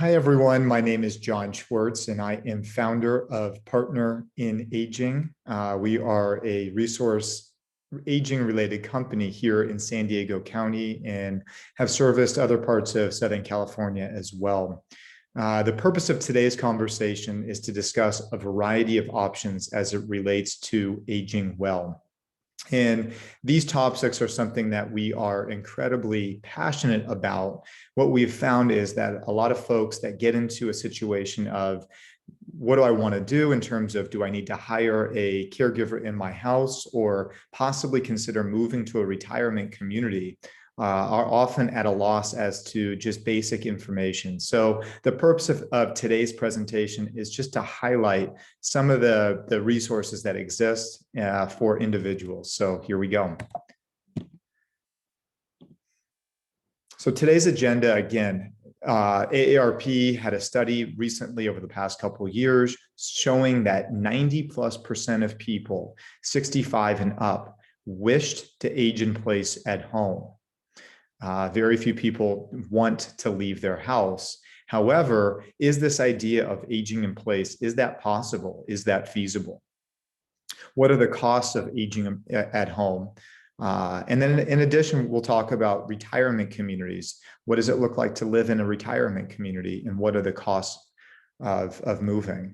Hi, everyone. My name is John Schwartz, and I am founder of Partner in Aging. We are a resource aging-related company here in San Diego County and have serviced other parts of Southern California as well. The purpose of today's conversation is to discuss a variety of options as it relates to aging well. And these topics are something that we are incredibly passionate about. What we've found is that a lot of folks that get into a situation of what do I want to do in terms of, do I need to hire a caregiver in my house or possibly consider moving to a retirement community, are often at a loss as to just basic information. So the purpose of today's presentation is just to highlight some of the resources that exist for individuals. So here we go. So today's agenda, again, AARP had a study recently over the past couple of years showing that 90+% of people 65 and up wished to age in place at home. Very few people want to leave their house. However, is this idea of aging in place, is that possible? Is that feasible? What are the costs of aging at home? And then in addition, we'll talk about retirement communities. What does it look like to live in a retirement community? And what are the costs of moving?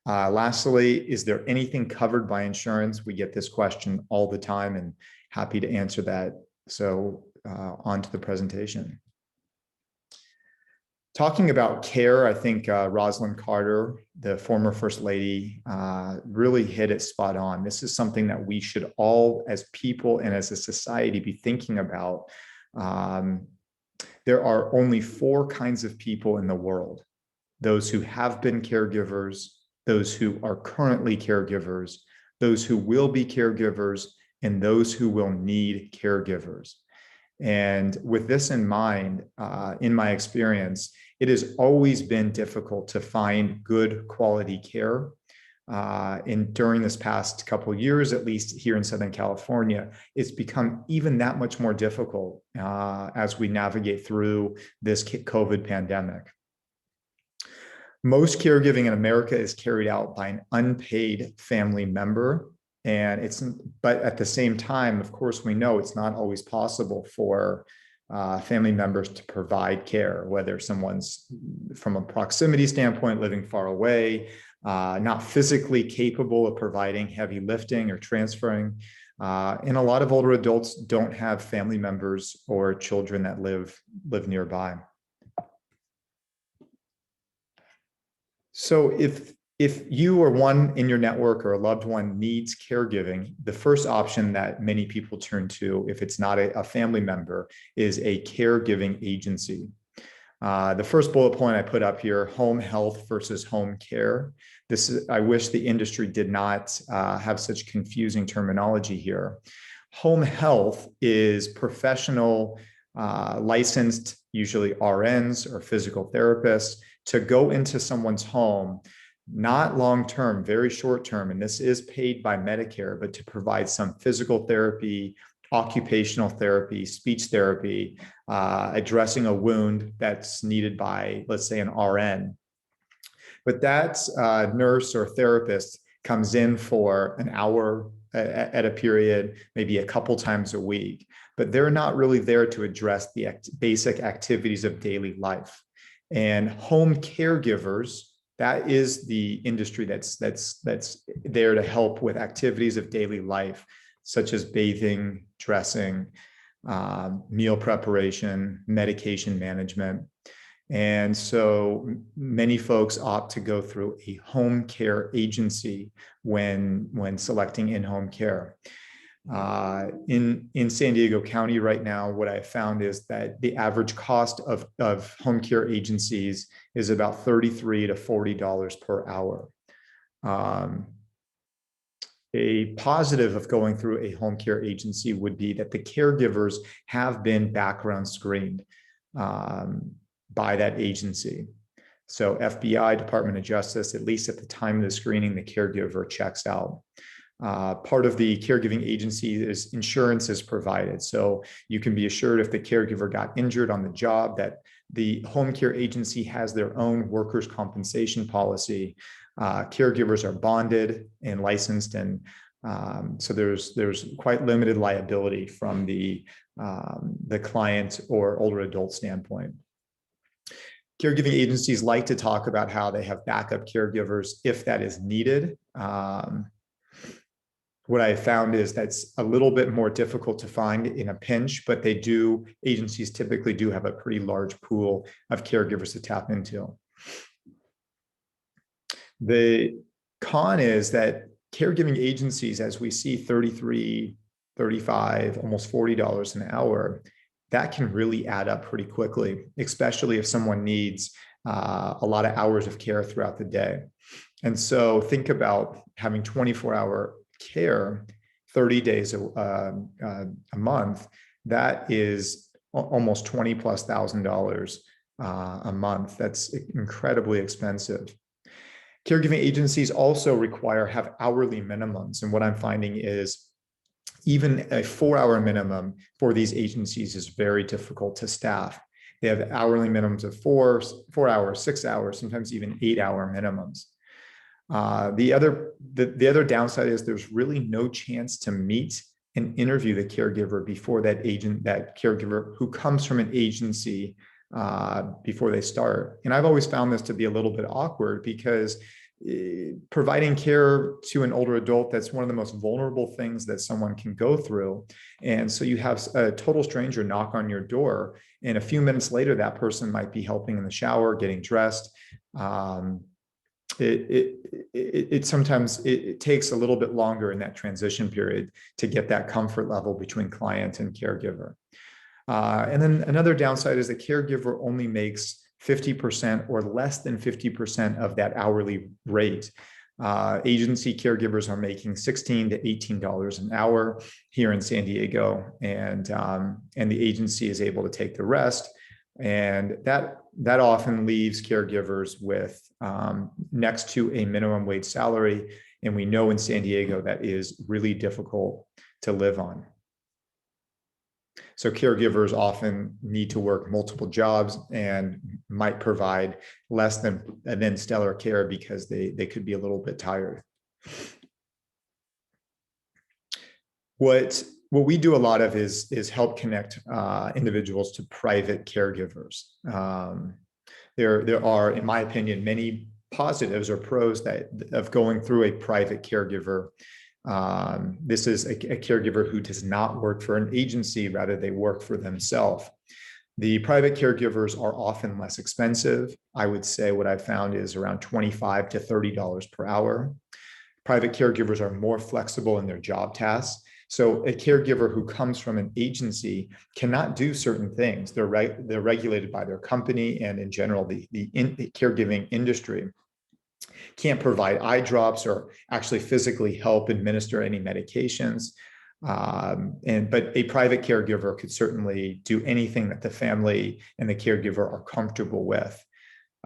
Lastly, is there anything covered by insurance? We get this question all the time and happy to answer that. So on to the presentation. Talking about care, I think Rosalynn Carter, the former First Lady, really hit it spot on. This is something that we should all, as people and as a society, be thinking about. There are only 4 kinds of people in the world: those who have been caregivers, those who are currently caregivers, those who will be caregivers, and those who will need caregivers. And with this in mind, in my experience, it has always been difficult to find good quality care. And during this past couple of years, at least here in Southern California, it's become even that much more difficult as we navigate through this COVID pandemic. Most caregiving in America is carried out by an unpaid family member. But at the same time, of course, we know it's not always possible for family members to provide care, whether someone's from a proximity standpoint, living far away, not physically capable of providing heavy lifting or transferring. And a lot of older adults don't have family members or children that live nearby. So if you or one in your network or a loved one needs caregiving, the first option that many people turn to, if it's not a family member, is a caregiving agency. The first bullet point I put up here: home health versus home care. I wish the industry did not have such confusing terminology here. Home health is professional, licensed, usually RNs or physical therapists, to go into someone's home, not long-term, very short-term, and this is paid by Medicare, but to provide some physical therapy, occupational therapy, speech therapy, addressing a wound that's needed by, let's say, an RN. But that nurse or therapist comes in for an hour at a period, maybe a couple times a week, but they're not really there to address the basic activities of daily life. And home caregivers, that is the industry that's there to help with activities of daily life, such as bathing, dressing, meal preparation, medication management. And so many folks opt to go through a home care agency when selecting in-home care. In San Diego County right now, what I found is that the average cost of home care agencies is about $33 to $40 per hour. A positive of going through a home care agency would be that the caregivers have been background screened by that agency. So FBI, Department of Justice, at least at the time of the screening, the caregiver checks out. Part of the caregiving agency is insurance is provided. So you can be assured if the caregiver got injured on the job that the home care agency has their own workers' compensation policy. Caregivers are bonded and licensed, and so there's quite limited liability from the client or older adult standpoint. Caregiving agencies like to talk about how they have backup caregivers if that is needed. What I found is that's a little bit more difficult to find in a pinch, but agencies typically do have a pretty large pool of caregivers to tap into. The con is that caregiving agencies, as we see $33, $35, almost $40 an hour, that can really add up pretty quickly, especially if someone needs a lot of hours of care throughout the day. And so think about having 24-hour care 30 days a month. That is almost $20,000+ a month. That's incredibly expensive. Caregiving agencies also have hourly minimums. And what I'm finding is even a 4-hour minimum for these agencies is very difficult to staff. They have hourly minimums of 4 hours, 6 hours, sometimes even 8-hour minimums. The other downside is there's really no chance to meet and interview the caregiver before that caregiver who comes from an agency before they start. And I've always found this to be a little bit awkward because providing care to an older adult, that's one of the most vulnerable things that someone can go through. And so you have a total stranger knock on your door, and a few minutes later, that person might be helping in the shower, getting dressed. Sometimes it takes a little bit longer in that transition period to get that comfort level between client and caregiver. And then another downside is the caregiver only makes 50% or less than 50% of that hourly rate. Agency caregivers are making $16 to $18 an hour here in San Diego, and the agency is able to take the rest. And that often leaves caregivers with next to a minimum wage salary. And we know in San Diego that is really difficult to live on. So caregivers often need to work multiple jobs and might provide less than stellar care because they could be a little bit tired. What we do a lot of is help connect individuals to private caregivers. There are, in my opinion, many positives or pros of going through a private caregiver. This is a caregiver who does not work for an agency, rather they work for themselves. The private caregivers are often less expensive. I would say what I've found is around $25 to $30 per hour. Private caregivers are more flexible in their job tasks. So a caregiver who comes from an agency cannot do certain things. They're regulated by their company, and in general, the caregiving industry can't provide eye drops or actually physically help administer any medications. But a private caregiver could certainly do anything that the family and the caregiver are comfortable with.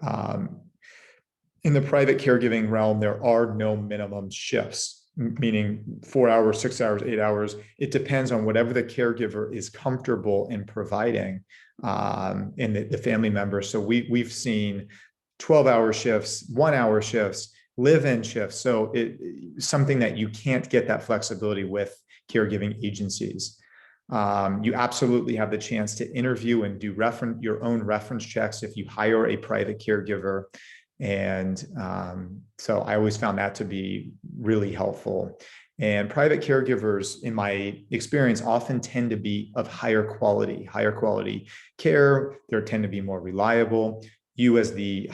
In the private caregiving realm, there are no minimum shifts, meaning 4 hours, 6 hours, 8 hours. It depends on whatever the caregiver is comfortable in providing in the family member. So we've seen 12-hour shifts, 1-hour shifts, live-in shifts. So it's something that you can't get that flexibility with caregiving agencies. You absolutely have the chance to interview and do your own reference checks if you hire a private caregiver. And so I always found that to be really helpful. And private caregivers, in my experience, often tend to be of higher quality care. They tend to be more reliable. You, as the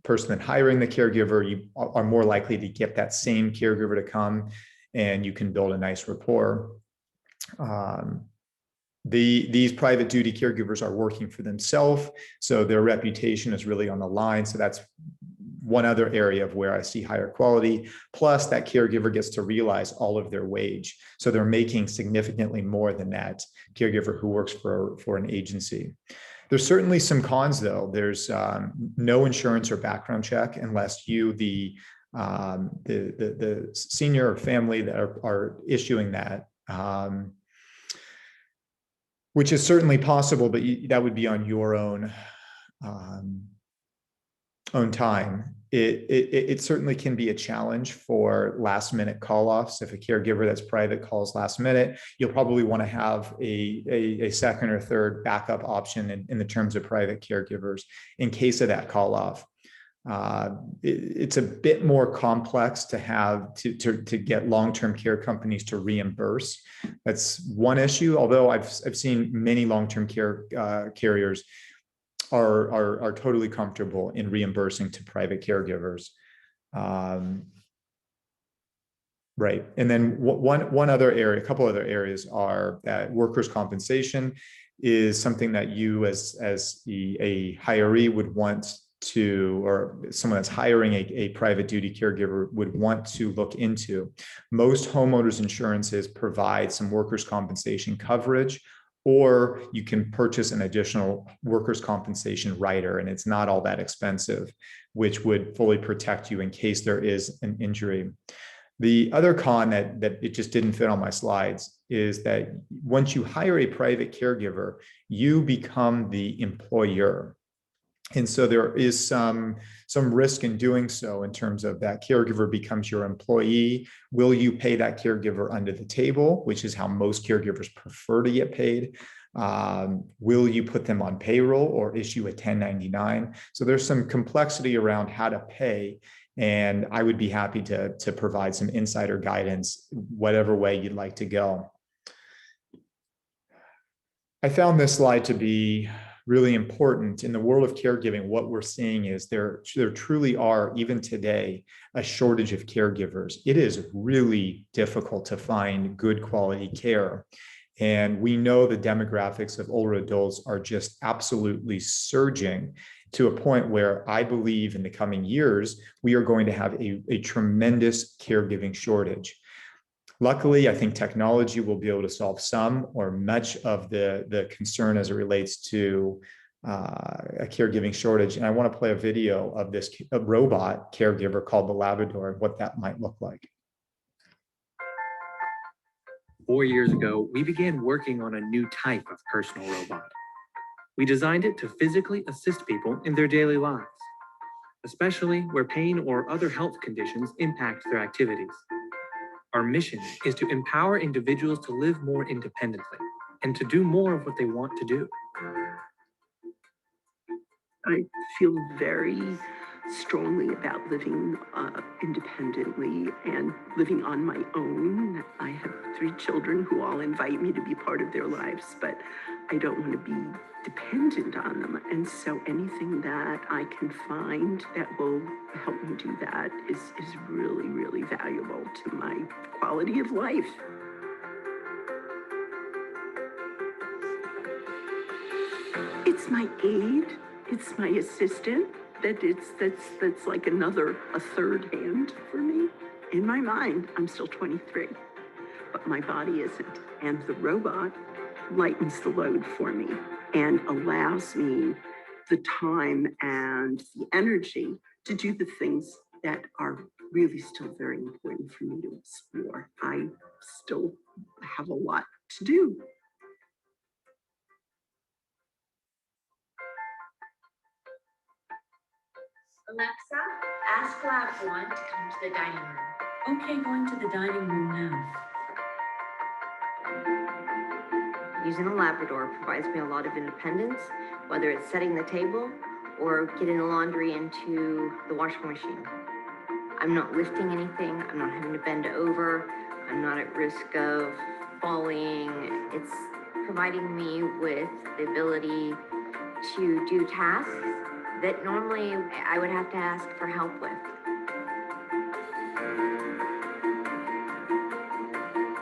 person hiring the caregiver, you are more likely to get that same caregiver to come, and you can build a nice rapport. These private duty caregivers are working for themselves, so their reputation is really on the line. So that's one other area of where I see higher quality. Plus, that caregiver gets to realize all of their wage. So they're making significantly more than that caregiver who works for an agency. There's certainly some cons, though. There's no insurance or background check unless you, the the senior or family that are issuing that, which is certainly possible, but that would be on your own time. It certainly can be a challenge for last minute call offs. If a caregiver that's private calls last minute, you'll probably want to have a second or third backup option in the terms of private caregivers in case of that call off. It's a bit more complex to have to get long-term care companies to reimburse. That's one issue. Although I've seen many long-term care carriers are totally comfortable in reimbursing to private caregivers. Right. And then one other area, a couple other areas are that workers' compensation is something that you as a hiree would want to, or someone that's hiring a private duty caregiver would want to look into. Most homeowners insurances provide some workers' compensation coverage, or you can purchase an additional workers' compensation rider, and it's not all that expensive, which would fully protect you in case there is an injury. The other con that it just didn't fit on my slides is that once you hire a private caregiver, you become the employer. And so there is some risk in doing so in terms of that caregiver becomes your employee. Will you pay that caregiver under the table, which is how most caregivers prefer to get paid? Will you put them on payroll or issue a 1099? So there's some complexity around how to pay. And I would be happy to provide some insider guidance, whatever way you'd like to go. I found this slide to be really important. In the world of caregiving, what we're seeing is there truly are, even today, a shortage of caregivers. It is really difficult to find good quality care. And we know the demographics of older adults are just absolutely surging to a point where I believe in the coming years, we are going to have a tremendous caregiving shortage. Luckily, I think technology will be able to solve some or much of the concern as it relates to a caregiving shortage. And I want to play a video of this robot caregiver called the Labrador and what that might look like. 4 years ago, we began working on a new type of personal robot. We designed it to physically assist people in their daily lives, especially where pain or other health conditions impact their activities. Our mission is to empower individuals to live more independently and to do more of what they want to do. I feel very strongly about living independently and living on my own. I have 3 children who all invite me to be part of their lives, but I don't want to be dependent on them. And so anything that I can find that will help me do that is really, really valuable to my quality of life. It's my aide. It's my assistant. That's like a third hand for me. In my mind, I'm still 23, but my body isn't. And the robot lightens the load for me and allows me the time and the energy to do the things that are really still very important for me to explore. I still have a lot to do. Alexa, ask Lab 1 to come to the dining room. Okay, going to the dining room now. Using a Labrador provides me a lot of independence, whether it's setting the table or getting the laundry into the washing machine. I'm not lifting anything, I'm not having to bend over, I'm not at risk of falling. It's providing me with the ability to do tasks that normally I would have to ask for help with.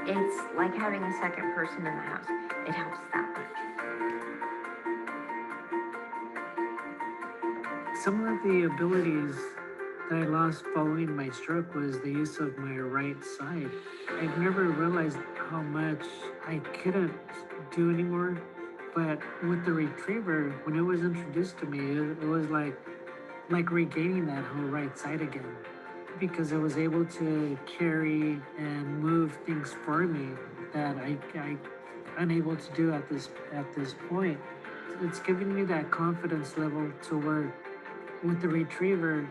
It's like having a second person in the house. It helps that much. Some of the abilities that I lost following my stroke was the use of my right side. I'd never realized how much I couldn't do anymore. But with the retriever, when it was introduced to me, it was like regaining that whole right side again. because it was able to carry and move things for me that I unable to do at this point. It's giving me that confidence level to where with the retriever,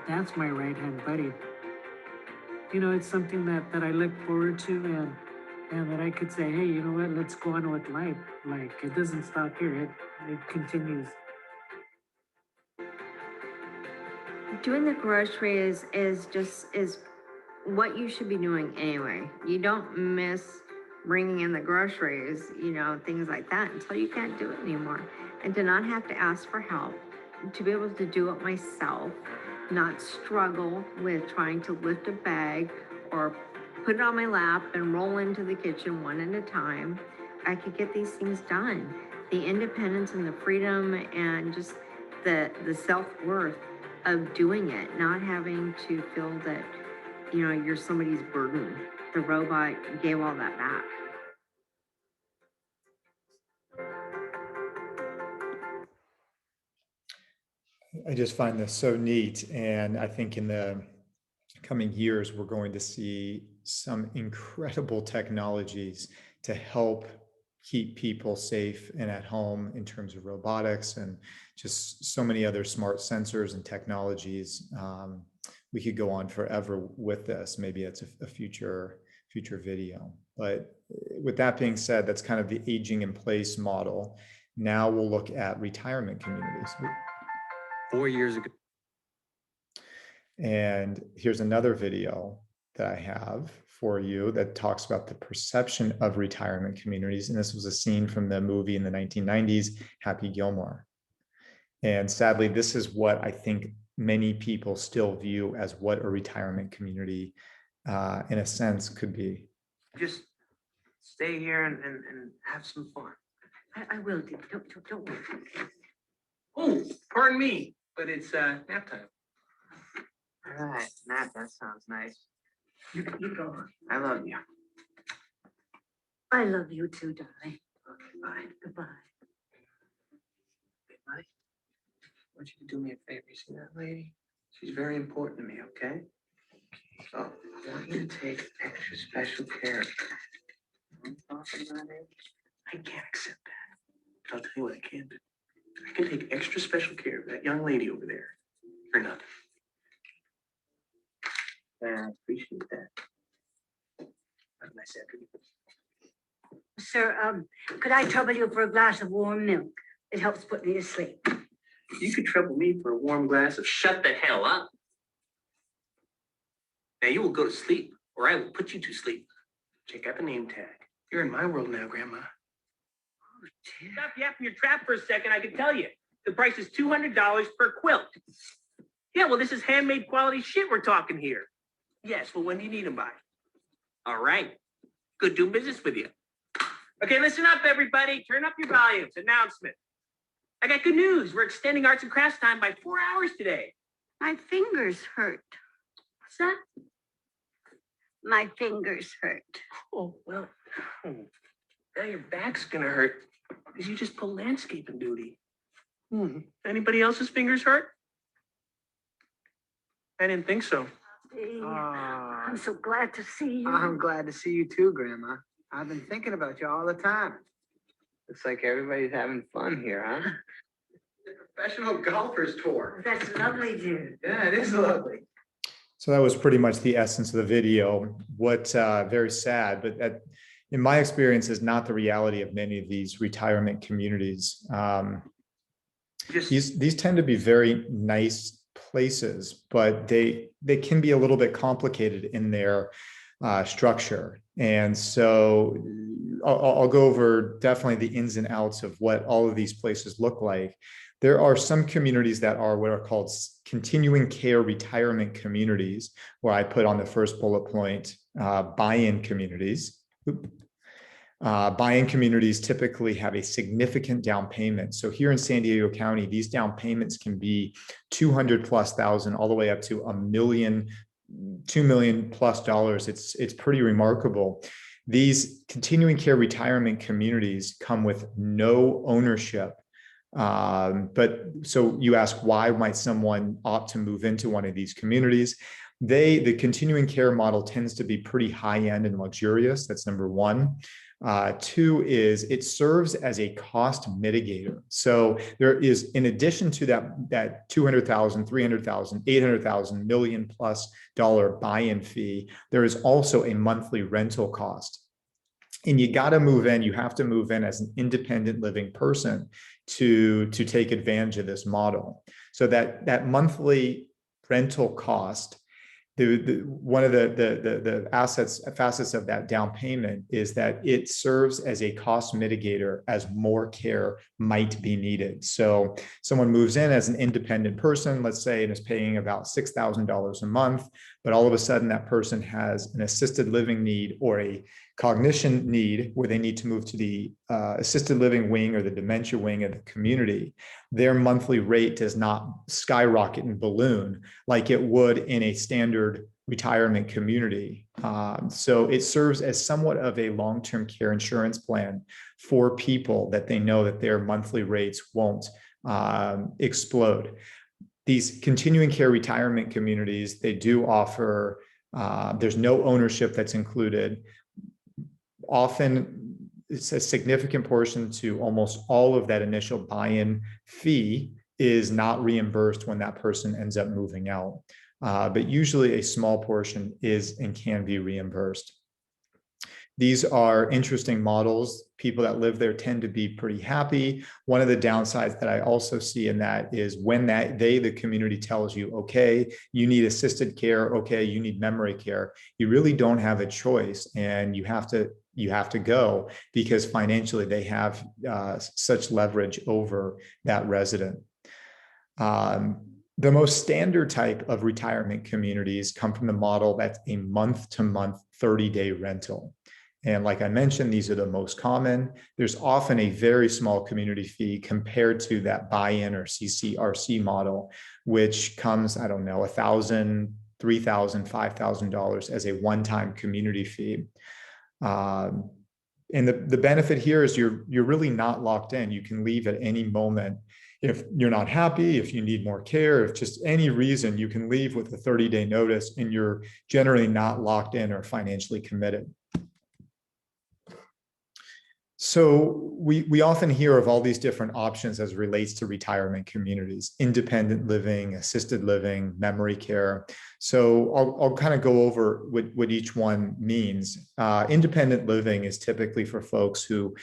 that's my right hand buddy. You know, it's something that I look forward to, and that I could say, hey, you know what, let's go on with life. Like, it doesn't stop here, it continues. Doing the groceries is what you should be doing anyway. You don't miss bringing in the groceries, you know, things like that until you can't do it anymore. And to not have to ask for help, to be able to do it myself, not struggle with trying to lift a bag or put it on my lap and roll into the kitchen one at a time. I could get these things done. The independence and the freedom and just the self-worth of doing it, not having to feel that, you know, you're somebody's burden. The robot gave all that back. I just find this so neat. And I think in the coming years, we're going to see some incredible technologies to help keep people safe and at home in terms of robotics and just so many other smart sensors and technologies. We could go on forever with this. Maybe it's a future video. But with that being said, that's kind of the aging in place model. Now we'll look at retirement communities. 4 years ago. And here's another video that I have for you that talks about the perception of retirement communities. And this was a scene from the movie in the 1990s, Happy Gilmore. And sadly, this is what I think many people still view as what a retirement community, in a sense, could be. Just stay here and have some fun. I will do. Don't worry. Oh, pardon me, but it's nap time. All right, nap, that sounds nice. You go. I love you. I love you too, darling. Okay, bye. Goodbye. Hey, buddy, I want you to do me a favor. You see that lady? She's very important to me, okay? So I want you to take extra special care of her. You know what I'm talking about, Ed? I can't accept that. I'll tell you what I can do. I can take extra special care of that young lady over there for nothing. I appreciate that. Have a nice afternoon. Sir, could I trouble you for a glass of warm milk? It helps put me to sleep. You could trouble me for a warm glass of shut the hell up. Now you will go to sleep, or I will put you to sleep. Check out the name tag. You're in my world now, Grandma. Oh, dear. Stop yapping your trap for a second. I can tell you. The price is $200 per quilt. Yeah, well, this is handmade quality shit we're talking here. Yes, well, when do you need them by? All right. Good doing business with you. Okay, listen up, everybody. Turn up your volumes. Announcement. I got good news. We're extending arts and crafts time by 4 hours today. My fingers hurt. What's that? My fingers hurt. Oh, well, now your back's gonna hurt because you just pulled landscaping duty. Anybody else's fingers hurt? I didn't think so. I'm so glad to see you. I'm glad to see you too, Grandma. I've been thinking about you all the time. Looks like everybody's having fun here, huh? The professional golfers tour. That's lovely, dude. Yeah, it is lovely. So that was pretty much the essence of the video. What very sad, but in my experience, is not the reality of many of these retirement communities. These tend to be very nice places, but they can be a little bit complicated in their structure. And so I'll go over definitely the ins and outs of what all of these places look like. There are some communities that are what are called continuing care retirement communities, where I put on the first bullet point, buy-in communities. Buy-in communities typically have a significant down payment. So here in San Diego County, these down payments can be $200,000+ all the way up to $1 million, $2 million+ dollars. It's pretty remarkable. These continuing care retirement communities come with no ownership. But so you ask, why might someone opt to move into one of these communities? The continuing care model tends to be pretty high-end and luxurious. That's number one. Two is it serves as a cost mitigator. So there is, in addition to that $200,000, $300,000, $800,000, million plus dollar buy-in fee, there is also a monthly rental cost. And you got to move in, you have to move in as an independent living person to take advantage of this model. So that monthly rental cost, one of the facets of that down payment is that it serves as a cost mitigator as more care might be needed. So someone moves in as an independent person, let's say, and is paying about $6,000 a month, but all of a sudden that person has an assisted living need or a cognition need where they need to move to the assisted living wing or the dementia wing of the community. Their monthly rate does not skyrocket and balloon like it would in a standard retirement community. So it serves as somewhat of a long-term care insurance plan for people that they know that their monthly rates won't explode. These continuing care retirement communities, they do offer, there's no ownership that's included. Often it's a significant portion to almost all of that initial buy-in fee is not reimbursed when that person ends up moving out. But usually a small portion is and can be reimbursed. These are interesting models. People that live there tend to be pretty happy. One of the downsides that I also see in that is when the community tells you, okay, you need assisted care, okay, you need memory care, you really don't have a choice, and you have to go because financially they have such leverage over that resident. The most standard type of retirement communities come from the model that's a month-to-month 30-day rental. And like I mentioned, these are the most common. There's often a very small community fee compared to that buy-in or CCRC model, which comes, I don't know, $1,000, $3,000, $5,000 as a one-time community fee. And the benefit here is you're really not locked in. You can leave at any moment. If you're not happy, if you need more care, if just any reason, you can leave with a 30-day notice, and you're generally not locked in or financially committed. So we often hear of all these different options as it relates to retirement communities: independent living, assisted living, memory care. So I'll kind of go over what each one means. Independent living is typically for folks who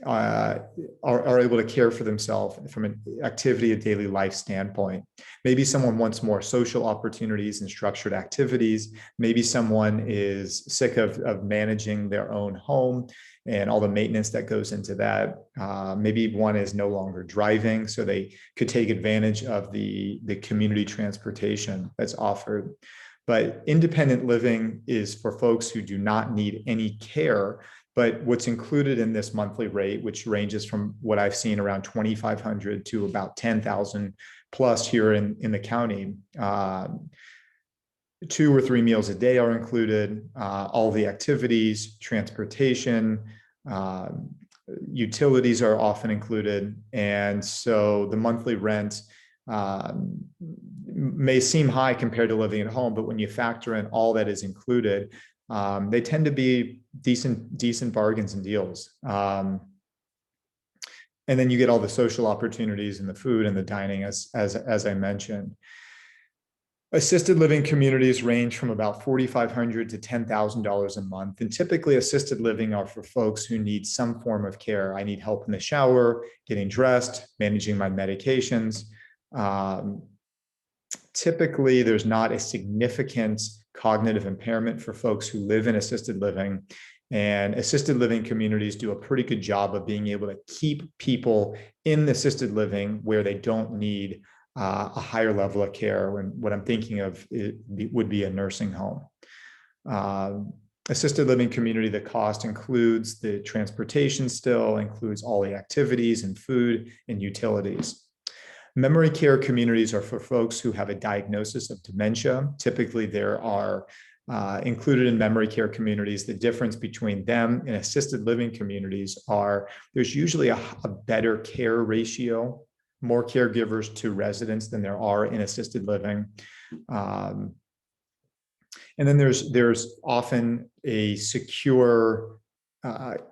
are able to care for themselves from an activity of daily life standpoint. Maybe someone wants more social opportunities and structured activities. Maybe someone is sick of managing their own home and all the maintenance that goes into that. Maybe one is no longer driving, so they could take advantage of the community transportation that's offered. But independent living is for folks who do not need any care. But what's included in this monthly rate, which ranges from what I've seen around $2,500 to about $10,000 plus here in the county, 2 or 3 meals a day are included, all the activities, transportation, utilities are often included. And so the monthly rent may seem high compared to living at home, but when you factor in all that is included, they tend to be decent bargains and deals. And then you get all the social opportunities and the food and the dining, as I mentioned. Assisted living communities range from about $4,500 to $10,000 a month. And typically assisted living are for folks who need some form of care. I need help in the shower, getting dressed, managing my medications. Typically, there's not a significant cognitive impairment for folks who live in assisted living. And assisted living communities do a pretty good job of being able to keep people in assisted living where they don't need a higher level of care. When what I'm thinking of would be a nursing home. Assisted living community, the cost includes the transportation, still includes all the activities and food and utilities. Memory care communities are for folks who have a diagnosis of dementia. Typically, there are included in memory care communities. The difference between them and assisted living communities are there's usually a better care ratio, more caregivers to residents than there are in assisted living. And then there's often a secure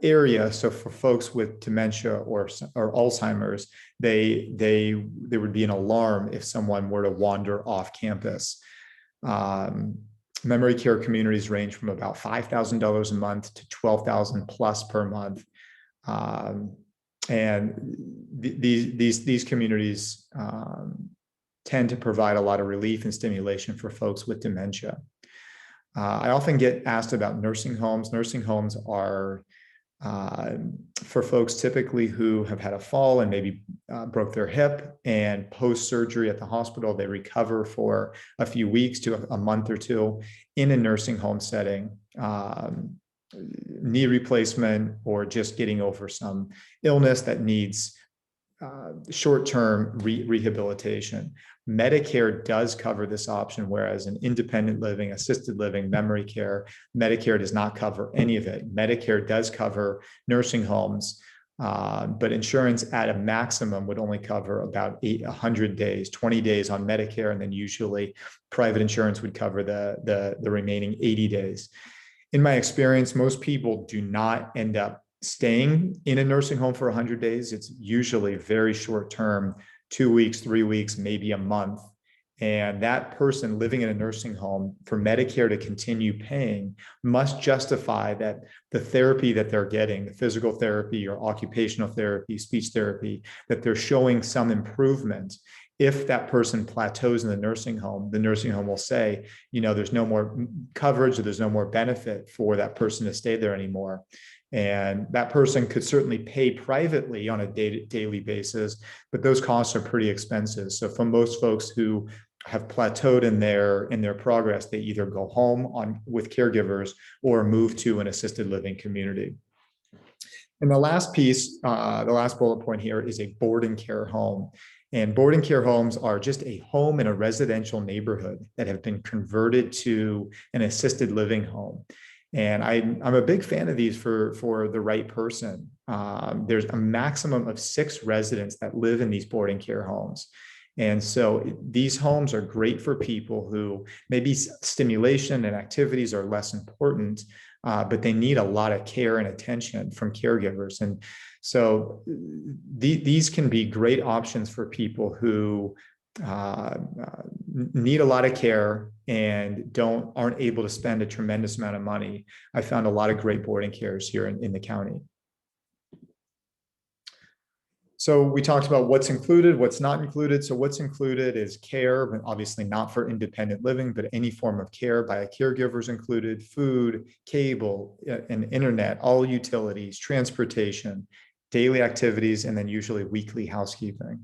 area. So for folks with dementia or Alzheimer's, there would be an alarm if someone were to wander off campus. Memory care communities range from about $5,000 a month to $12,000 plus per month. And these communities tend to provide a lot of relief and stimulation for folks with dementia. I often get asked about nursing homes. Nursing homes are for folks typically who have had a fall and maybe broke their hip, and post-surgery at the hospital, they recover for a few weeks to a month or two in a nursing home setting. Knee replacement or just getting over some illness that needs short-term rehabilitation. Medicare does cover this option, whereas in independent living, assisted living, memory care, Medicare does not cover any of it. Medicare does cover nursing homes, but insurance at a maximum would only cover about 100 days, 20 days on Medicare, and then usually private insurance would cover the remaining 80 days. In my experience, most people do not end up staying in a nursing home for 100 days. It's usually very short term, 2 weeks, 3 weeks, maybe a month. And that person living in a nursing home, for Medicare to continue paying, must justify that the therapy that they're getting, the physical therapy or occupational therapy, speech therapy, that they're showing some improvement. If that person plateaus in the nursing home will say, there's no more coverage or there's no more benefit for that person to stay there anymore. And that person could certainly pay privately on a daily basis, but those costs are pretty expensive. So for most folks who have plateaued in their progress, they either go home with caregivers or move to an assisted living community. And the last piece, the last bullet point here, is a boarding care home. And boarding care homes are just a home in a residential neighborhood that have been converted to an assisted living home. And I'm a big fan of these for the right person. There's a maximum of 6 residents that live in these boarding care homes. And so these homes are great for people who maybe stimulation and activities are less important, but they need a lot of care and attention from caregivers. And so these can be great options for people who need a lot of care and aren't able to spend a tremendous amount of money. I found a lot of great boarding cares here in the county. So we talked about what's included, what's not included. So what's included is care, but obviously not for independent living, but any form of care by a caregiver is included: food, cable, and internet, all utilities, transportation, daily activities, and then usually weekly housekeeping.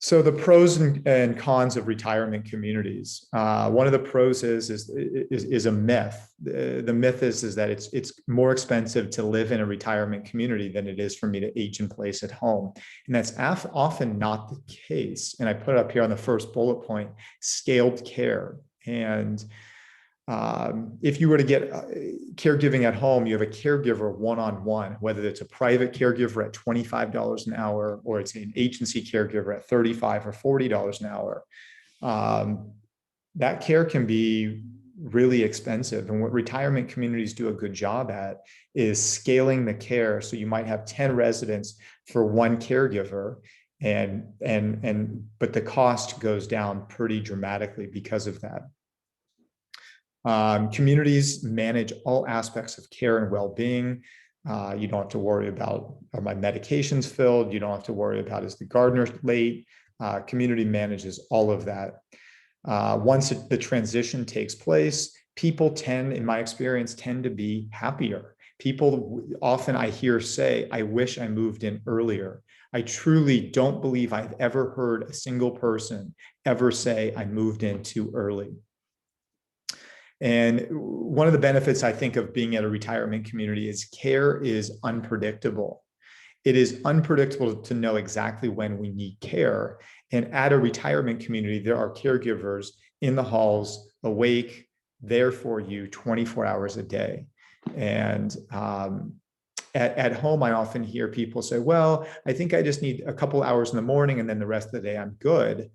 So the pros and cons of retirement communities. One of the pros is a myth. The myth is that it's more expensive to live in a retirement community than it is for me to age in place at home. And that's often not the case. And I put it up here on the first bullet point: scaled care. And if you were to get caregiving at home, you have a caregiver one-on-one, whether it's a private caregiver at $25 an hour, or it's an agency caregiver at $35 or $40 an hour. That care can be really expensive. And what retirement communities do a good job at is scaling the care. So you might have 10 residents for one caregiver, but the cost goes down pretty dramatically because of that. Communities manage all aspects of care and well-being. You don't have to worry about, are my medications filled? You don't have to worry about, is the gardener late? Community manages all of that. Once the transition takes place, people in my experience, tend to be happier. People often, I hear say, I wish I moved in earlier. I truly don't believe I've ever heard a single person ever say I moved in too early. And one of the benefits, I think, of being at a retirement community is care is unpredictable. It is unpredictable to know exactly when we need care. And at a retirement community, there are caregivers in the halls, awake, there for you 24 hours a day. And at home, I often hear people say, well, I think I just need a couple hours in the morning and then the rest of the day I'm good.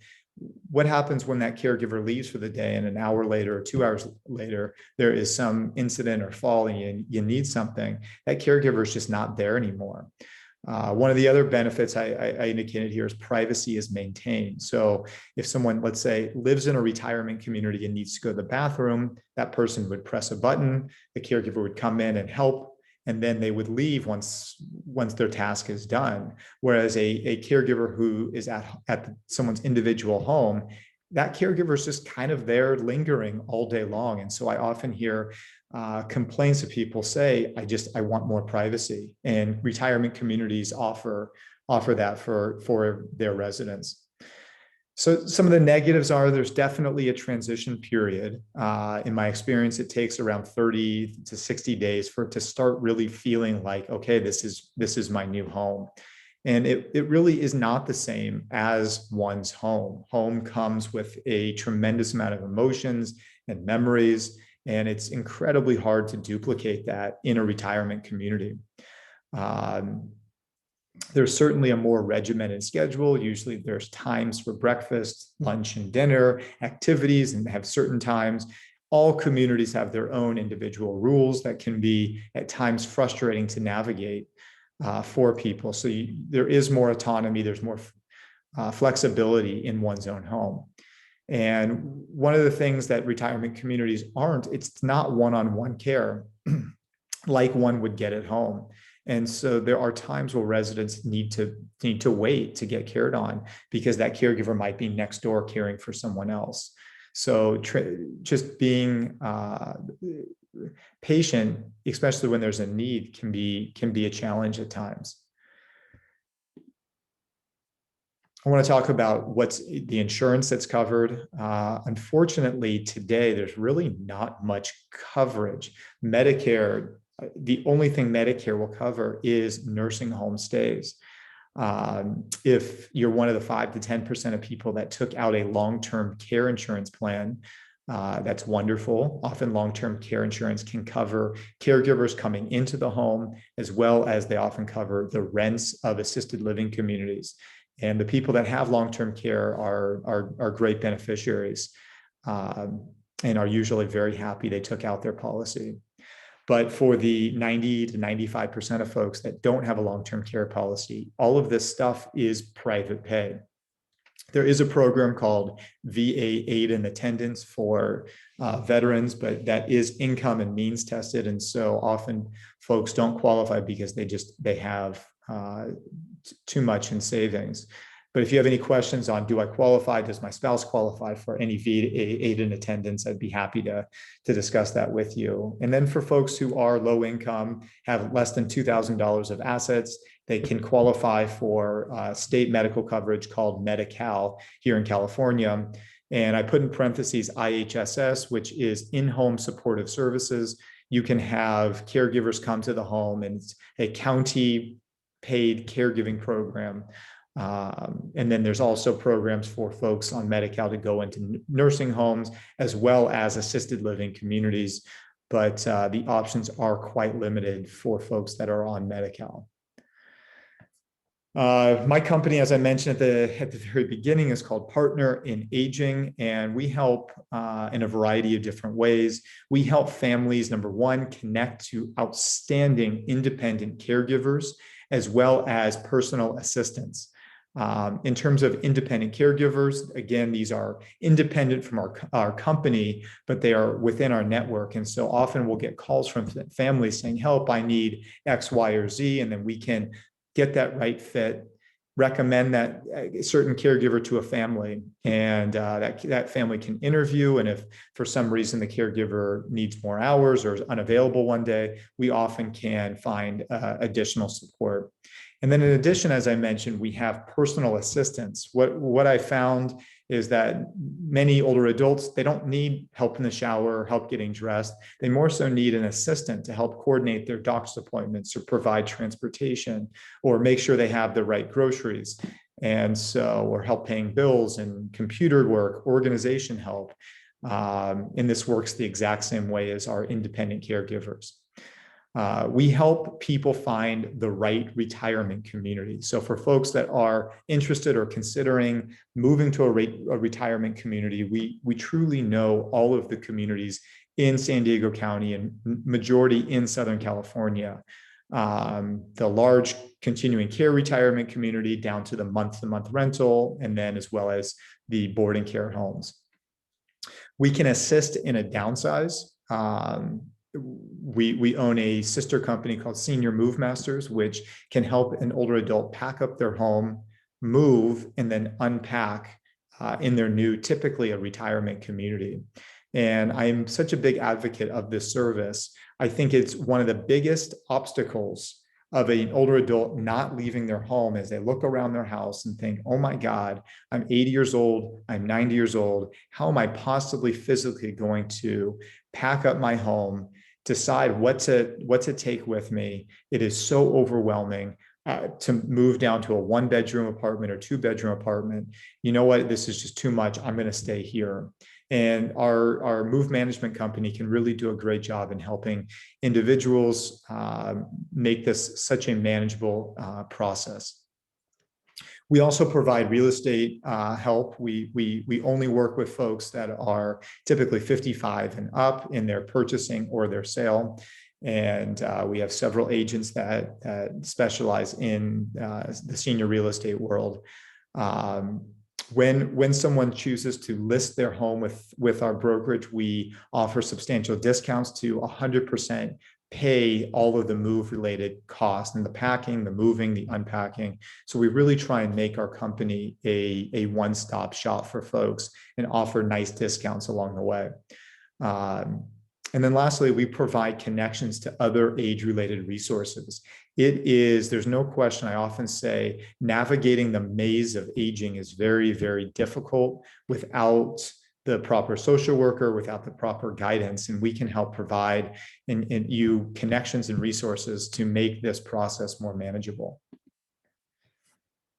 what happens when that caregiver leaves for the day and an hour later or 2 hours later, there is some incident or fall and you need something, that caregiver is just not there anymore. One of the other benefits I indicated here is privacy is maintained. So if someone, let's say, lives in a retirement community and needs to go to the bathroom, that person would press a button, the caregiver would come in and help, and then they would leave once their task is done. Whereas a caregiver who is at someone's individual home, that caregiver is just kind of there lingering all day long. And so I often hear complaints of people say, I want more privacy. And retirement communities offer that for their residents. So some of the negatives are there's definitely a transition period. In my experience, it takes around 30 to 60 days for it to start really feeling like, okay, this is my new home. And it really is not the same as one's home. Home comes with a tremendous amount of emotions and memories, and it's incredibly hard to duplicate that in a retirement community. There's certainly a more regimented schedule. Usually there's times for breakfast, lunch, and dinner, activities, and have certain times. All communities have their own individual rules that can be at times frustrating to navigate for people. So there is more autonomy, there's more flexibility in one's own home. And one of the things that retirement communities aren't, it's not one-on-one care like one would get at home. And so there are times where residents need to wait to get cared on because that caregiver might be next door caring for someone else. So just being patient, especially when there's a need, can be a challenge at times. I want to talk about what's the insurance that's covered. Unfortunately, today, there's really not much coverage. Medicare, the only thing Medicare will cover is nursing home stays. If you're one of the 5 to 10% of people that took out a long-term care insurance plan, that's wonderful. Often long-term care insurance can cover caregivers coming into the home, as well as they often cover the rents of assisted living communities. And the people that have long-term care are great beneficiaries and are usually very happy they took out their policy. But for the 90 to 95% of folks that don't have a long-term care policy, all of this stuff is private pay. There is a program called VA Aid and Attendance for veterans, but that is income and means tested. And so often folks don't qualify because they have too much in savings. But if you have any questions on, do I qualify? Does my spouse qualify for any VA Aid and Attendance? I'd be happy to discuss that with you. And then for folks who are low income, have less than $2,000 of assets, they can qualify for state medical coverage called Medi-Cal here in California. And I put in parentheses IHSS, which is in-home supportive services. You can have caregivers come to the home, and it's a county paid caregiving program. And then there's also programs for folks on Medi-Cal to go into nursing homes as well as assisted living communities. But the options are quite limited for folks that are on Medi-Cal. My company, as I mentioned at the very beginning, is called Partner in Aging, and we help in a variety of different ways. We help families, number one, connect to outstanding independent caregivers, as well as personal assistants. In terms of independent caregivers, again, these are independent from our company, but they are within our network. And so often we'll get calls from families saying, help, I need X, Y, or Z, and then we can get that right fit, recommend that certain caregiver to a family, and that family can interview. And if for some reason the caregiver needs more hours or is unavailable one day, we often can find additional support. And then in addition, as I mentioned, we have personal assistants. What I found is that many older adults, they don't need help in the shower, help getting dressed. They more so need an assistant to help coordinate their doctor's appointments or provide transportation or make sure they have the right groceries. And so, or help paying bills and computer work, organization help. And this works the exact same way as our independent caregivers. We help people find the right retirement community. So for folks that are interested or considering moving to a retirement community, we truly know all of the communities in San Diego County and majority in Southern California. The large continuing care retirement community down to the month-to-month rental, and then as well as the boarding care homes. We can assist in a downsize. We own a sister company called Senior Move Masters, which can help an older adult pack up their home, move, and then unpack in their new, typically a retirement community. And I'm such a big advocate of this service. I think it's one of the biggest obstacles of an older adult not leaving their home as they look around their house and think, oh my God, I'm 80 years old, I'm 90 years old. How am I possibly physically going to pack up my home, decide what to take with me? It is so overwhelming to move down to a 1-bedroom apartment or 2-bedroom apartment. You know what, this is just too much, I'm gonna stay here. And our move management company can really do a great job in helping individuals make this such a manageable process. We also provide real estate help. We only work with folks that are typically 55 and up in their purchasing or their sale. And we have several agents that specialize in the senior real estate world. When someone chooses to list their home with our brokerage, we offer substantial discounts to 100% pay all of the move related costs and the packing, the moving, the unpacking. So we really try and make our company a one-stop shop for folks and offer nice discounts along the way. And then lastly, we provide connections to other age-related resources. There's no question, I often say, navigating the maze of aging is very, very difficult without the proper social worker, without the proper guidance, and we can help provide you connections and resources to make this process more manageable.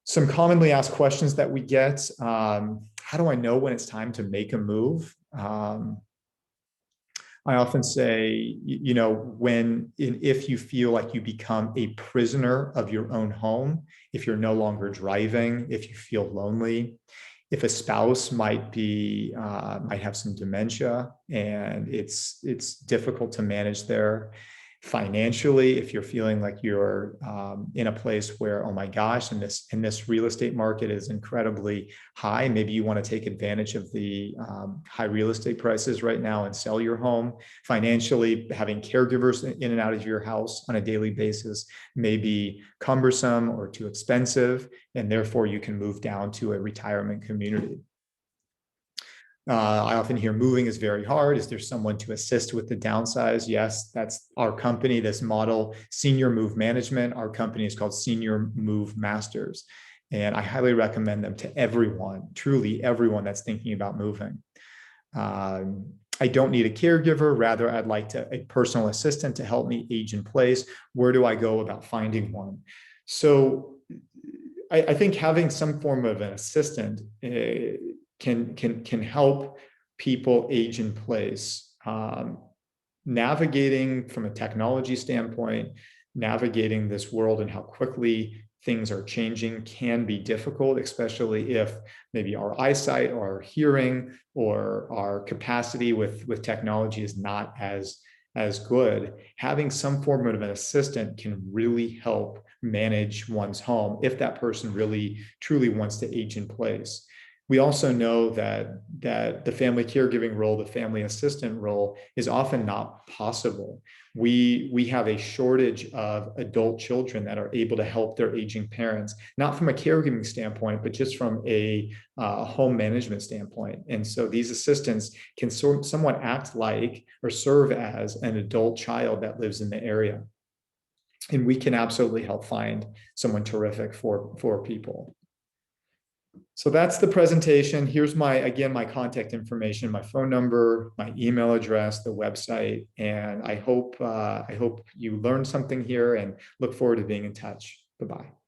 Some commonly asked questions that we get, how do I know when it's time to make a move? I often say, if you feel like you become a prisoner of your own home, if you're no longer driving, if you feel lonely, if a spouse might have some dementia and it's difficult to manage there. Financially, if you're feeling like you're in a place where, oh my gosh, and this real estate market is incredibly high, maybe you want to take advantage of the high real estate prices right now and sell your home. Financially, having caregivers in and out of your house on a daily basis may be cumbersome or too expensive, and therefore you can move down to a retirement community. I often hear moving is very hard. Is there someone to assist with the downsize? Yes, that's our company, this model, Senior Move Management. Our company is called Senior Move Masters. And I highly recommend them to everyone, truly everyone that's thinking about moving. I don't need a caregiver. Rather, I'd like a personal assistant to help me age in place. Where do I go about finding one? So I think having some form of an assistant can help people age in place. Navigating from a technology standpoint, navigating this world and how quickly things are changing can be difficult, especially if maybe our eyesight or our hearing or our capacity with technology is not as good. Having some form of an assistant can really help manage one's home if that person really truly wants to age in place. We also know that the family caregiving role, the family assistant role, is often not possible. We have a shortage of adult children that are able to help their aging parents, not from a caregiving standpoint, but just from a home management standpoint. And so these assistants can somewhat act like or serve as an adult child that lives in the area. And we can absolutely help find someone terrific for people. So that's the presentation. Here's again, my contact information, my phone number, my email address, the website, and I hope you learned something here and look forward to being in touch. Bye-bye.